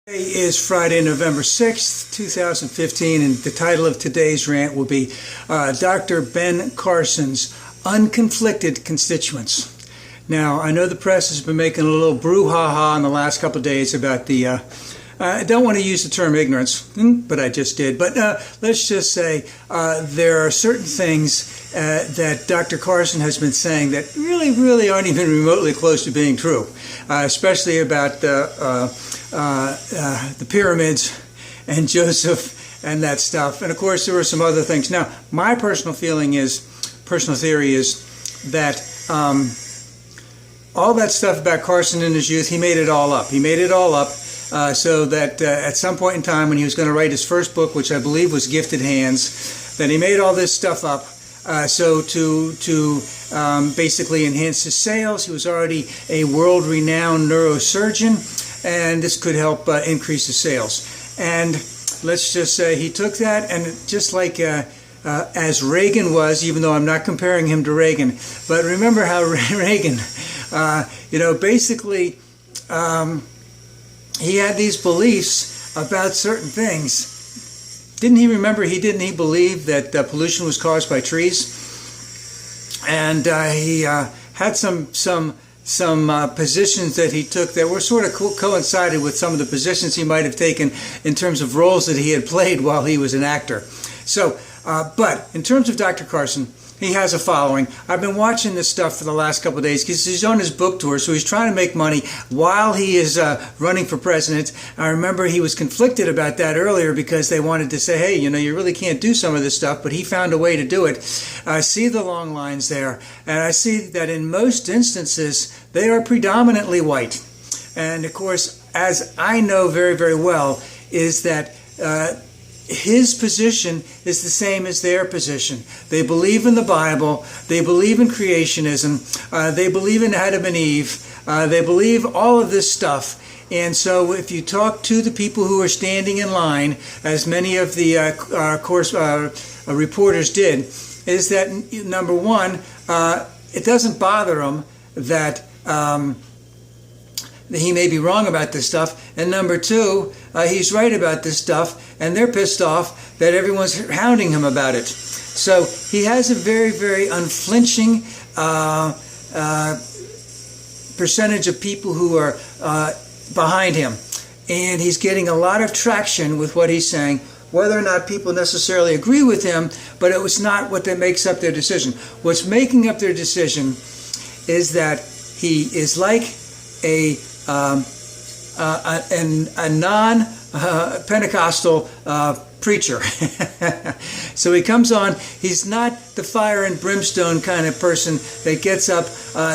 Today is Friday, November 6th, 2015, and the title of today's rant will be Dr. Ben Carson's Unconflicted Constituents. Now, I know the press has been making a little brouhaha in the last couple of days about the, I don't want to use the term ignorance, but I just did. But let's just say there are certain things that Dr. Carson has been saying that really aren't even remotely close to being true, especially about the pyramids and Joseph and that stuff. And of course, there were some other things. Now, my personal theory is that all that stuff about Carson in his youth, he made it all up. He made it all up so that at some point in time when he was going to write his first book, which I believe was Gifted Hands, that he made all this stuff up so to basically enhance his sales. He was already a world-renowned neurosurgeon, and this could help increase his sales. And let's just say he took that, and just like as Reagan was, even though I'm not comparing him to Reagan, but remember how Reagan, basically he had these beliefs about certain things. Didn't he believe that pollution was caused by trees? And he had some positions that he took that were sort of coincided with some of the positions he might have taken in terms of roles that he had played while he was an actor. So, but in terms of Dr. Carson, he has a following. I've been watching this stuff for the last couple of days because he's on his book tour, so he's trying to make money while he is running for president. I remember he was conflicted about that earlier because they wanted to say, hey, you really can't do some of this stuff, but he found a way to do it. I see the long lines there, and I see that in most instances, they are predominantly white. And of course, as I know very well, is that his position is the same as their position. They believe in the Bible. They believe in creationism. They believe in Adam and Eve. They believe all of this stuff. And so if you talk to the people who are standing in line, as many of the reporters did, is that, number one, it doesn't bother them that he may be wrong about this stuff, and number two, he's right about this stuff, and they're pissed off that everyone's hounding him about it. So he has a very unflinching percentage of people who are behind him, and he's getting a lot of traction with what he's saying, whether or not people necessarily agree with him, but it was not what that makes up their decision. What's making up their decision is that he is like a non-Pentecostal preacher. So he comes on, he's not the fire and brimstone kind of person that gets up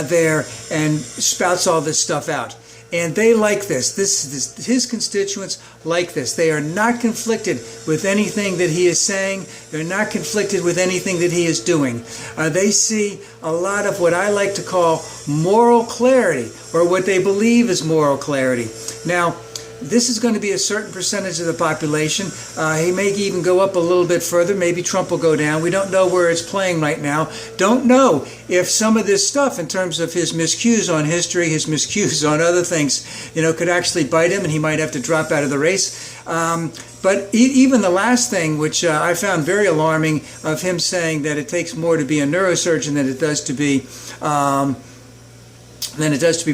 there and spouts all this stuff out. And they like this. His constituents like this. They are not conflicted with anything that he is saying. They're not conflicted with anything that he is doing. They see a lot of what I like to call moral clarity, or what they believe is moral clarity. Now, this is going to be a certain percentage of the population. He may even go up a little bit further. Maybe Trump will go down. We don't know where it's playing right now. Don't know if some of this stuff, in terms of his miscues on history, his miscues on other things, could actually bite him, and he might have to drop out of the race. But even the last thing, which I found very alarming, of him saying that it takes more to be a neurosurgeon than it does to be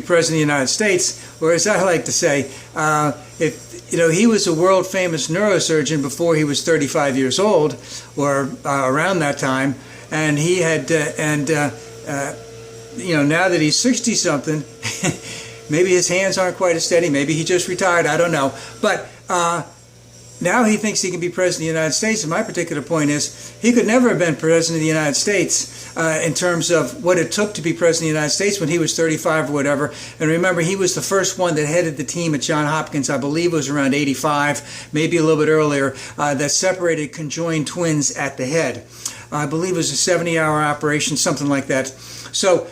president of the United States, or as I like to say, he was a world famous neurosurgeon before he was 35 years old, or around that time, and he had now that he's 60 something, maybe his hands aren't quite as steady, maybe he just retired, I don't know, but now he thinks he can be president of the United States, and my particular point is he could never have been president of the United States in terms of what it took to be president of the United States when he was 35 or whatever. And remember, he was the first one that headed the team at Johns Hopkins, I believe it was around 85, maybe a little bit earlier, that separated conjoined twins at the head. I believe it was a 70-hour operation, something like that. So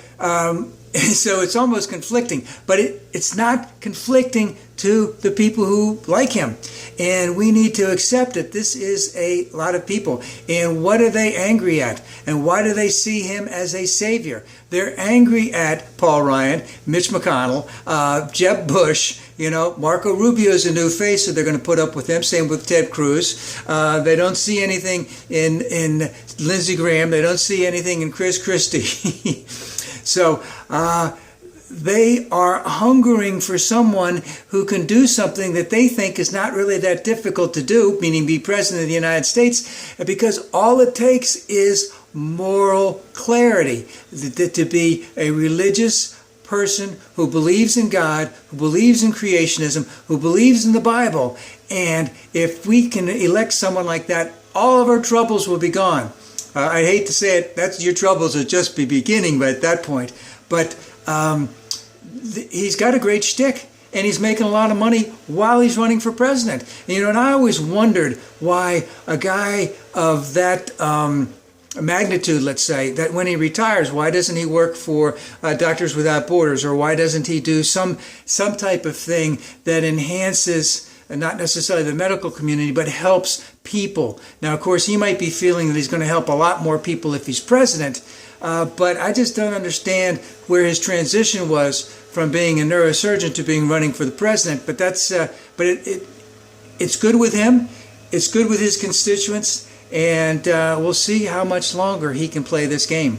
it's almost conflicting, but it's not conflicting to the people who like him. And we need to accept that this is a lot of people. And what are they angry at? And why do they see him as a savior? They're angry at Paul Ryan, Mitch McConnell, Jeb Bush. Marco Rubio's a new face, so they're going to put up with him. Same with Ted Cruz. They don't see anything in Lindsey Graham. They don't see anything in Chris Christie. So they are hungering for someone who can do something that they think is not really that difficult to do, meaning be president of the United States, because all it takes is moral clarity, to be a religious person who believes in God, who believes in creationism, who believes in the Bible. And if we can elect someone like that, all of our troubles will be gone. I hate to say it, your troubles will just be beginning at that point. But he's got a great shtick, and he's making a lot of money while he's running for president. And I always wondered why a guy of that magnitude, let's say, that when he retires, why doesn't he work for Doctors Without Borders, or why doesn't he do some type of thing that enhances not necessarily the medical community, but helps people? Now, of course, he might be feeling that he's going to help a lot more people if he's president, but I just don't understand where his transition was from being a neurosurgeon to being running for the president. But it's good with him. It's good with his constituents. And we'll see how much longer he can play this game.